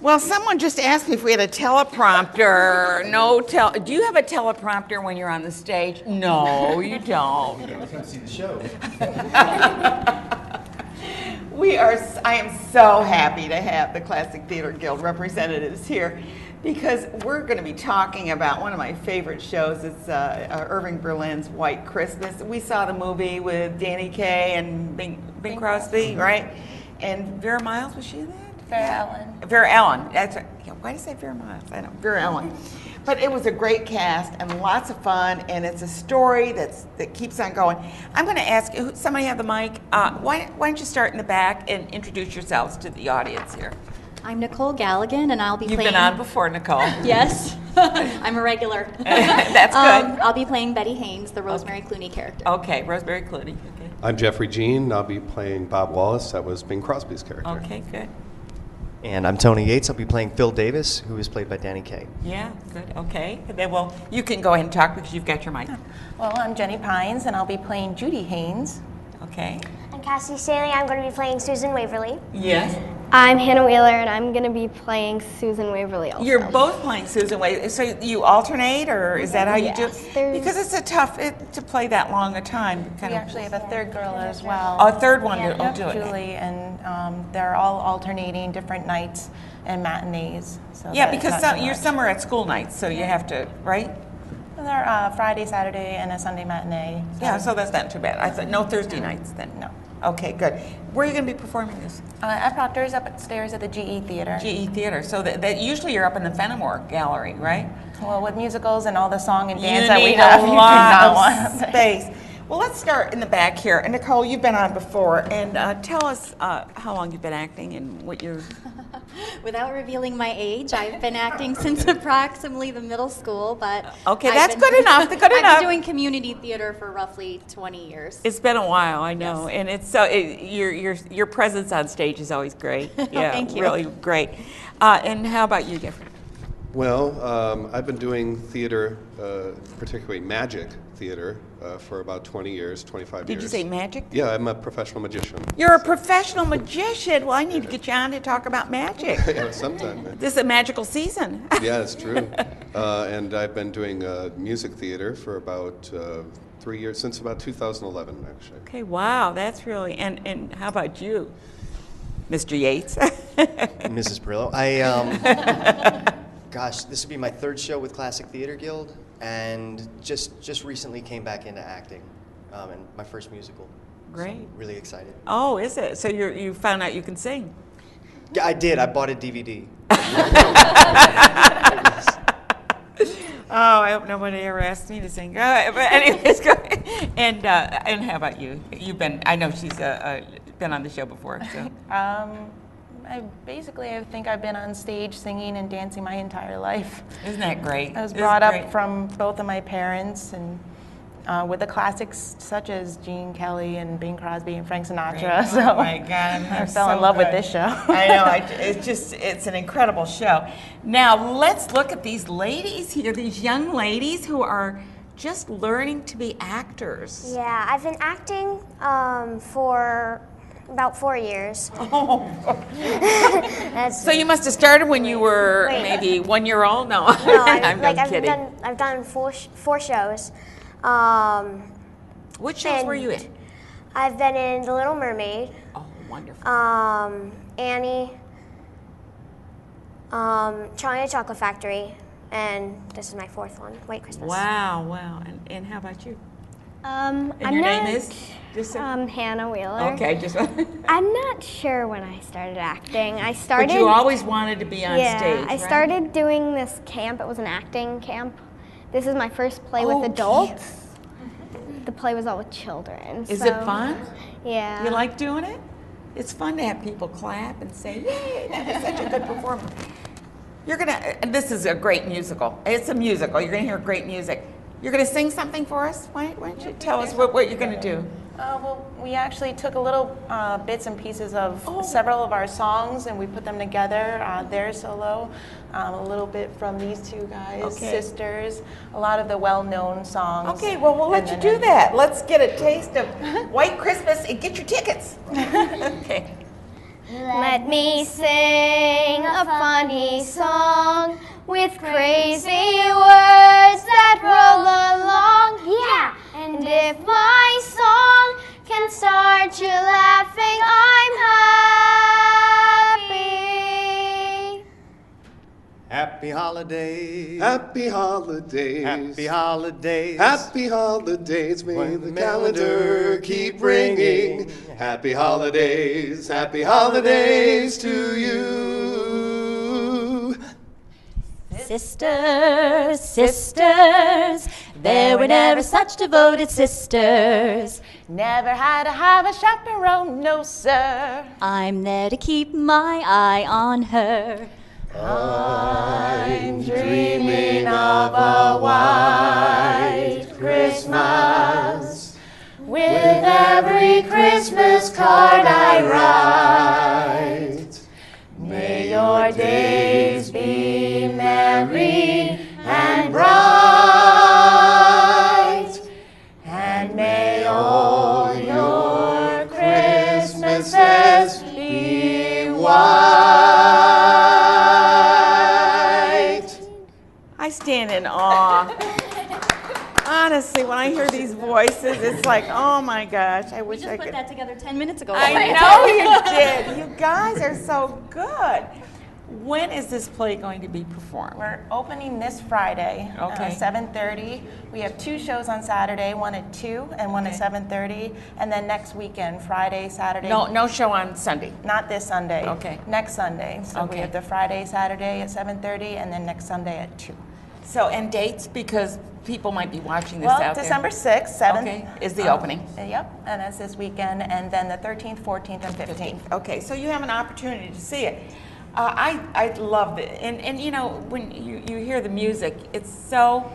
Well, someone just asked me if we had a teleprompter. Do you have a teleprompter when you're on the stage? No, you don't. Come see the show. I am so happy to have the Classic Theater Guild representatives here because we're going to be talking about one of my favorite shows. It's Irving Berlin's White Christmas. We saw the movie with Danny Kaye and Bing Crosby, right? And Vera Miles, was she in that? Vera Ellen. That's right. Yeah, why did I say Vera Miles? I know, Vera Ellen. But it was a great cast and lots of fun, and it's a story that keeps on going. I'm going to ask, somebody have the mic? Why don't you start in the back and introduce yourselves to the audience here? I'm Nicole Galligan, and I'll be playing... You've been on before, Nicole. Yes. I'm a regular. That's good. I'll be playing Betty Haynes, the Rosemary Clooney character. Okay, Rosemary Clooney. Okay. I'm Jeffrey Jene. I'll be playing Bob Wallace. That was Bing Crosby's character. Okay, good. And I'm Tony Yates. I'll be playing Phil Davis, who is played by Danny Kaye. Yeah, good. Okay. And then, well, you can go ahead and talk because you've got your mic. Well, I'm Jennie Pines, and I'll be playing Judy Haynes. Okay. I'm Cassidy Stanley. I'm going to be playing Susan Waverly. Yes. I'm Hannah Wheeler, and I'm going to be playing Susan Waverly also. You're both playing Susan Waverly. So you alternate, or is that how you do it? Because it's tough to play that long a time. We actually have a third girl as well. A third one will do it. Julie, and they're all alternating different nights and matinees. So yeah, because your summer at school nights, so you have to, right? They're Friday, Saturday, and a Sunday matinee. So. Yeah, so that's not too bad. I thought no Thursday nights then. No. Okay, good. Where are you going to be performing this? At Proctors, upstairs at the GE Theater. GE Theater. So that usually you're up in the Fenimore Gallery, right? Well, with musicals and all the song and dance you that we need have, a you do lot not of want space. Well, let's start in the back here. And Nicole, you've been on before, and tell us how long you've been acting and what you're... Without revealing my age, I've been acting since approximately the middle school, but... Okay, that's good enough. Good enough. I've been doing community theater for roughly 20 years. It's been a while, I know, yes. And it's so your presence on stage is always great. Yeah, thank you. Really great. And how about you, Jeffrey? Well, I've been doing theater, particularly magic theater, for about 20 years, 25 years. Did you say magic? Yeah, I'm a professional magician. You're a professional magician. Well, I need to get you on to talk about magic. Yeah, sometime. This is a magical season. Yeah, it's true. And I've been doing music theater for about 3 years, since about 2011, actually. Okay, wow, that's really, and how about you, Mr. Yates? Mrs. Perillo. Gosh, this would be my third show with Classic Theater Guild, and just recently came back into acting, and my first musical. Great. So really excited. Oh, is it? So you found out you can sing? Yeah, I did. I bought a DVD. Oh, I hope nobody ever asked me to sing. But anyways, go ahead. And how about you? I know she's been on the show before. So. I think I've been on stage singing and dancing my entire life. Isn't that great? I was brought up from both of my parents, and with the classics such as Gene Kelly and Bing Crosby and Frank Sinatra. Great. So oh my God, I fell in love with this show. I know. It's an incredible show. Now let's look at these ladies here. These young ladies who are just learning to be actors. Yeah, I've been acting for about 4 years. Oh. So you must have started when you were maybe 1 year old? No, I'm kidding. I've done four shows. What shows were you in? I've been in The Little Mermaid. Oh, wonderful. Annie, Charlie and the Chocolate Factory, and this is my fourth one, White Christmas. Wow. And how about you? And your name is? Hannah Wheeler. Okay, just I'm not sure when I started acting. But you always wanted to be on stage, I started doing this camp. It was an acting camp. This is my first play with adults. The play was all with children. Is it fun? Yeah. You like doing it? It's fun to have people clap and say, yay, that was such a good performance. This is a great musical. It's a musical. You're going to hear great music. You're going to sing something for us? Why don't you tell us what you're going to do? Well, we actually took a little bits and pieces of several of our songs, and we put them together. Their solo, a little bit from these two guys, sisters, a lot of the well-known songs. Okay, well, we'll let you do that. Let's get a taste of White Christmas and get your tickets. Okay. Let me sing a a funny song with crazy words that roll along. Yeah, and if my song can start you laughing, I'm happy. Happy holidays. Happy holidays. Happy holidays. Happy holidays. May When the calendar keep ringing. Happy holidays to you. Sisters, sisters, there were never such devoted sisters. Never had to have a chaperone, no sir. I'm there to keep my eye on her. I'm dreaming of a white Christmas with every Christmas card I write. May your days be merry and bright, and may all your Christmases be white. I stand in awe. Honestly, when I hear these voices, it's like, oh my gosh, I wish I Put could. that together 10 minutes ago. I know you did. You guys are so good. When is this play going to be performed? We're opening this Friday, Okay. 7:30. We have 2 shows on Saturday, one at 2 and one at 7:30. And then next weekend, Friday, Saturday. No show on Sunday. Not this Sunday. Okay. Next Sunday. So we Okay. have the Friday, Saturday at 7:30, and then next Sunday at 2. So, and dates, because people might be watching this Well, out December there. 6th, 7th. Okay, is the opening. Yep, and that's this weekend. And then the 13th, 14th, and 15th. Okay, so you have an opportunity to see it. I love it. And you know, when you hear the music, it's so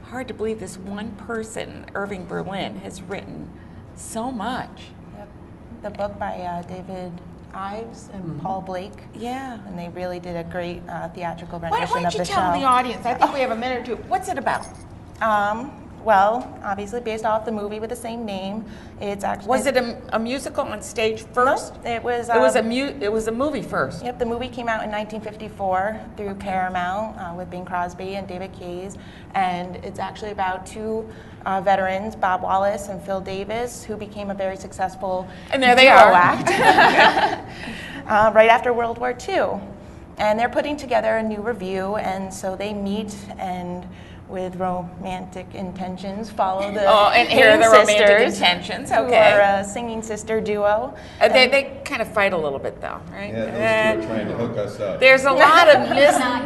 hard to believe this one person, Irving Berlin, has written so much. Yep. The book by David Ives and Paul Blake. Yeah. And they really did a great theatrical Why rendition don't of you the tell show. the audience? I think we have a minute or two. What's it about? Well, obviously based off the movie with the same name. It's actually Was it a musical on stage first? No, it was. It was a movie first. Yep, the movie came out in 1954 through Paramount with Bing Crosby and David Haynes, and it's actually about 2 veterans, Bob Wallace and Phil Davis, who became a very successful And there they duo are. act right after World War II, and they're putting together a new review, and so they meet and. With romantic intentions, follow the and here are the Haynes romantic sisters, intentions, who okay. are a singing sister duo. They kind of fight a little bit, though, right? Yeah, those 2 are trying to hook us up. There's a lot of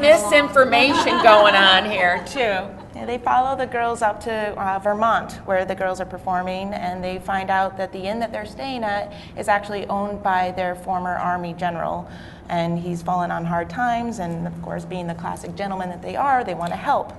misinformation going on here, too. Yeah, they follow the girls up to Vermont, where the girls are performing, and they find out that the inn that they're staying at is actually owned by their former Army general. And he's fallen on hard times, and of course, being the classic gentlemen that they are, they want to help.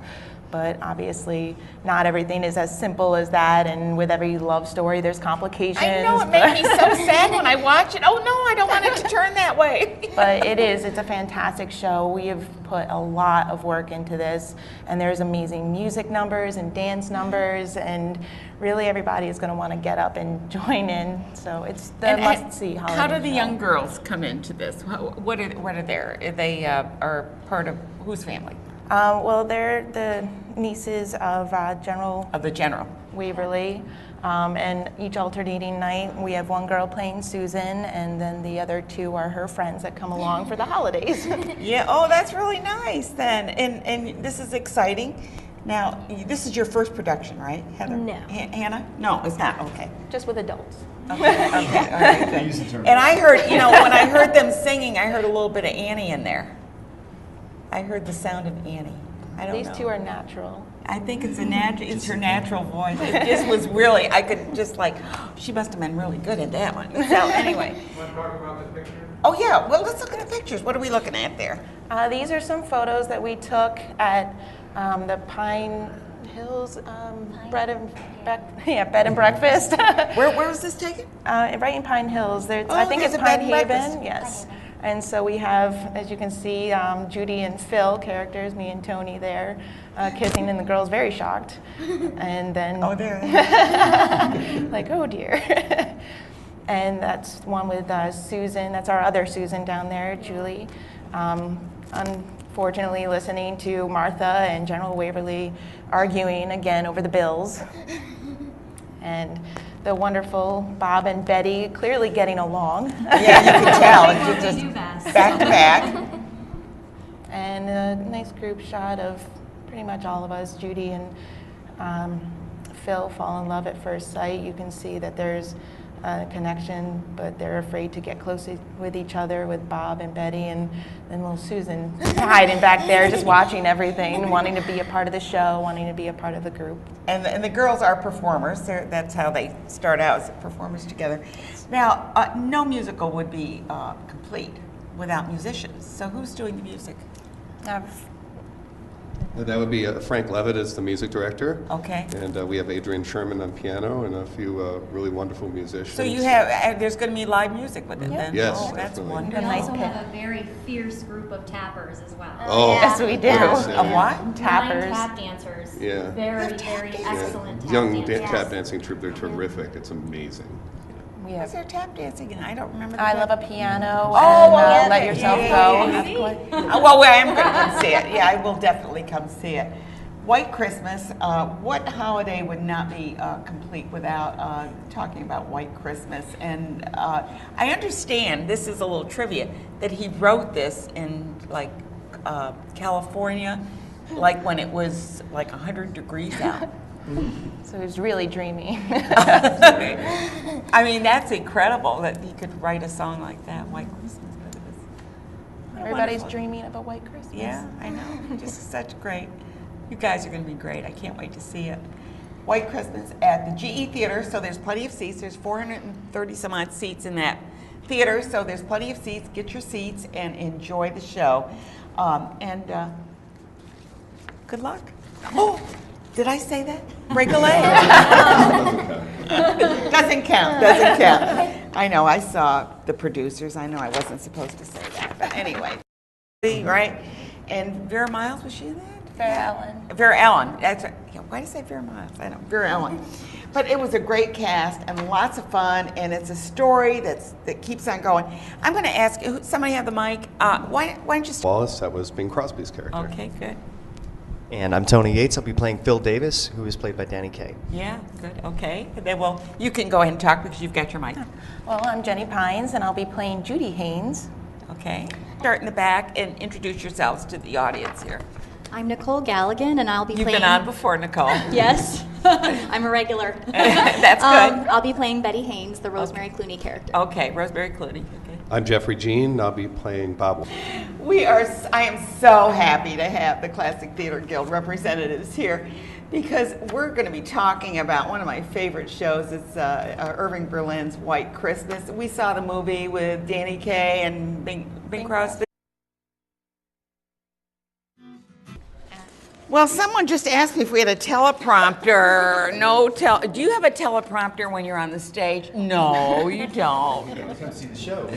But obviously, not everything is as simple as that, and with every love story, there's complications. I know, it made me so sad when I watch it. Oh, no, I don't want it to turn that way. But it's a fantastic show. We have put a lot of work into this, and there's amazing music numbers and dance numbers, and really everybody is going to want to get up and join in. So it's the must-see holiday How do the show. young girls come into this? What are they? They are part of whose family? Well, they're the nieces of General Of the general. Waverly, and each alternating night we have one girl playing Susan, and then the other 2 are her friends that come along for the holidays. Yeah, oh, that's really nice then. And this is exciting. Now, this is your first production, right, Heather? No. Hannah? No, it's not. Okay. Just with adults. Okay, all right, good. And I heard, when I heard them singing, I heard a little bit of Annie in there. I heard the sound of Annie. I don't know. These 2 are natural. I think it's it's her natural voice. It just was really, I could just she must have been really good at that one. So anyway. Want to talk about the picture? Oh yeah, well let's look at the pictures. What are we looking at there? These are some photos that we took at the Pine Hills bed and breakfast. Where was this taken? Right in Pine Hills. I think there's it's a bed Pine and breakfast. Haven. Yes. And so we have, as you can see, Judy and Phil characters, me and Tony there, kissing, and the girl's very shocked. And then, There. like, oh dear. And that's one with Susan. That's our other Susan down there, Julie. Unfortunately, listening to Martha and General Waverly arguing again over the bills. And the wonderful Bob and Betty clearly getting along. Yeah, you can tell. It's just back to back. And a nice group shot of pretty much all of us. Judy and Phil fall in love at first sight. You can see that there's a connection, but they're afraid to get close with each other, with Bob and Betty, and then little Susan hiding back there, just watching everything, wanting to be a part of the show, wanting to be a part of the group. And the girls are performers. That's how they start out, as performers together. Now, no musical would be complete without musicians. So who's doing the music? That would be Frank Levitt as the music director. Okay. And we have Adrian Sherman on piano and a few really wonderful musicians. So you have, there's going to be live music with it then? Yes, Oh, that's definitely. wonderful. We Nice also pick. have a very fierce group of tappers as well. Oh, Yes, we do. yes, A what? 9 Tappers. tap dancers. Yeah. Very, very excellent tap young dancers. tap dancing troupe. They're terrific. It's amazing. We Is have there tap dancing? And I don't remember. I Love a Piano Oh, and yeah, Let Yourself yeah, Go. Well, I am going to come see it. Yeah, I will definitely come see it. White Christmas. What holiday would not be complete without talking about White Christmas? And I understand, this is a little trivia, that he wrote this in like California, like when it was like 100 degrees out. So it was really dreamy. I mean, that's incredible that he could write a song like that, White Christmas. But it was Everybody's wonderful. dreaming of a white Christmas. Yeah, I know. Just such great. You guys are going to be great. I can't wait to see it. White Christmas at the GE Theater, so there's plenty of seats. There's 430 some odd seats in that theater, so there's plenty of seats. Get your seats and enjoy the show. Good luck. Oh, did I say that? Break a leg. Doesn't count. Doesn't count. I know. I saw the producers. I know I wasn't supposed to say that, but anyway, right? And Vera Miles, was she in that? Vera Ellen. Vera Ellen. That's right. Yeah, why did I say Vera Miles? I don't. Vera Ellen. But it was a great cast and lots of fun, and it's a story that keeps on going. I'm going to ask. Somebody have the mic. Why don't you? Wallace, that was Bing Crosby's character. Okay, good. And I'm Tony Yates. I'll be playing Phil Davis, who is played by Danny Cait. Yeah, good. Okay. And then, well, you can go ahead and talk because you've got your mic. Well, I'm Jennie Pines, and I'll be playing Judy Haynes. Okay. Start in the back and introduce yourselves to the audience here. I'm Nicole Galligan, and I'll be You've playing... been on before, Nicole. Yes. I'm a regular. That's good. I'll be playing Betty Haynes, the Rosemary Clooney character. Okay, Rosemary Clooney. Okay. I'm Jeffrey Jean. I'll be playing Bob. I am so happy to have the Classic Theater Guild representatives here because we're going to be talking about one of my favorite shows. It's Irving Berlin's White Christmas. We saw the movie with Danny Kaye and Bing Crosby. Well, someone just asked me if we had a teleprompter. Do you have a teleprompter when you're on the stage? No, you don't. Come see the show.